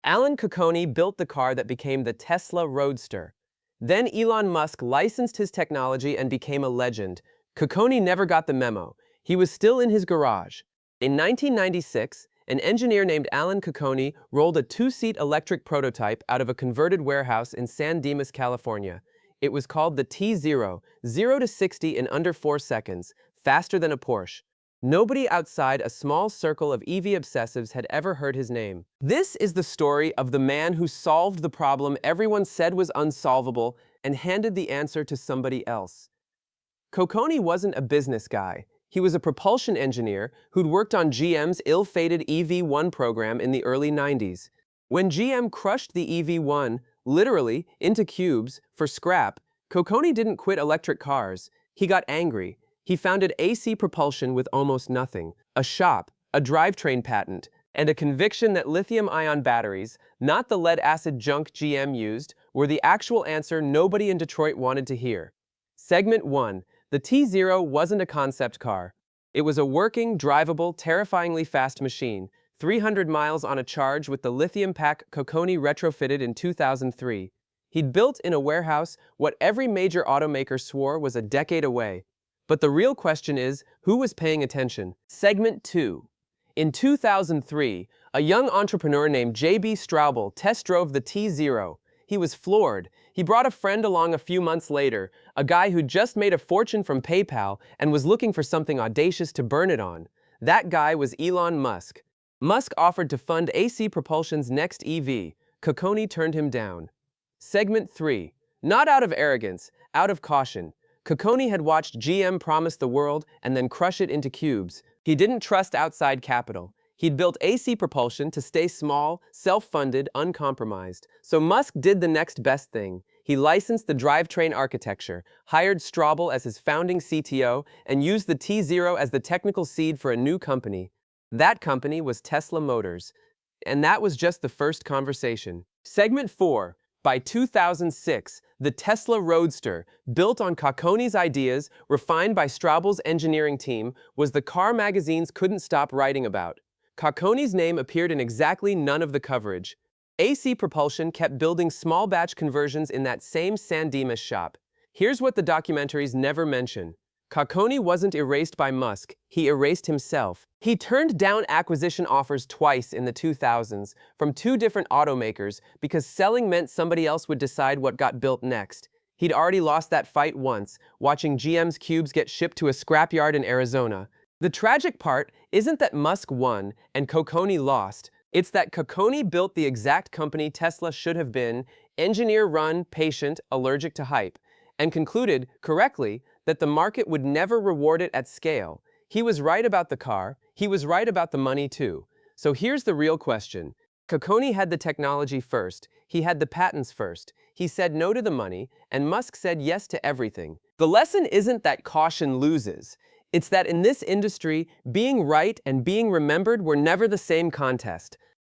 Alan Cocconi built the car that became the Tesla Roadster. Then Elon Musk licensed his technology and became a legend. Cocconi never got the memo. He was still in his garage. In 1996, an engineer named Alan Cocconi rolled a two-seat electric prototype out of a converted warehouse in San Dimas, California. It was called the tzero, 0 to 60 in under 4 seconds, faster than a Porsche. Nobody outside a small circle of EV obsessives had ever heard his name. This is the story of the man who solved the problem everyone said was unsolvable and handed the answer to somebody else. Cocconi wasn't a business guy. He was a propulsion engineer who'd worked on GM's ill-fated EV1 program in the early 90s. When GM crushed the EV1, literally, into cubes, for scrap, Cocconi didn't quit electric cars. He got angry. He founded AC Propulsion with almost nothing, a shop, a drivetrain patent, and a conviction that lithium-ion batteries, not the lead-acid junk GM used, were the actual answer nobody in Detroit wanted to hear. Segment 1. The tzero wasn't a concept car. It was a working, drivable, terrifyingly fast machine, 300 miles on a charge with the lithium pack Cocconi retrofitted in 2003. He'd built in a warehouse what every major automaker swore was a decade away. But the real question is, who was paying attention? Segment 2. In 2003, a young entrepreneur named J.B. Straubel test drove the tzero. He was floored. He brought a friend along a few months later, a guy who'd just made a fortune from PayPal and was looking for something audacious to burn it on. That guy was Elon Musk. Musk offered to fund AC Propulsion's next EV. Cocconi turned him down. Segment 3. Not out of arrogance, out of caution. Cocconi had watched GM promise the world and then crush it into cubes. He didn't trust outside capital. He'd built AC Propulsion to stay small, self-funded, uncompromised. So Musk did the next best thing. He licensed the drivetrain architecture, hired Straubel as his founding CTO, and used the tzero as the technical seed for a new company. That company was Tesla Motors. And that was just the first conversation. Segment 4. By 2006, the Tesla Roadster, built on Cocconi's ideas, refined by Straubel's engineering team, was the car magazines couldn't stop writing about. Cocconi's name appeared in exactly none of the coverage. AC Propulsion kept building small-batch conversions in that same San Dimas shop. Here's what the documentaries never mention. Cocconi wasn't erased by Musk, he erased himself. He turned down acquisition offers twice in the 2000s from two different automakers because selling meant somebody else would decide what got built next. He'd already lost that fight once, watching GM's cubes get shipped to a scrapyard in Arizona. The tragic part isn't that Musk won and Cocconi lost. It's that Cocconi built the exact company Tesla should have been, engineer-run, patient, allergic to hype, and concluded, correctly, that the market would never reward it at scale. He was right about the car. He was right about the money too. So here's the real question. Cocconi had the technology first. He had the patents first. He said no to the money, and Musk said yes to everything. The lesson isn't that caution loses. It's that in this industry, being right and being remembered were never the same contest.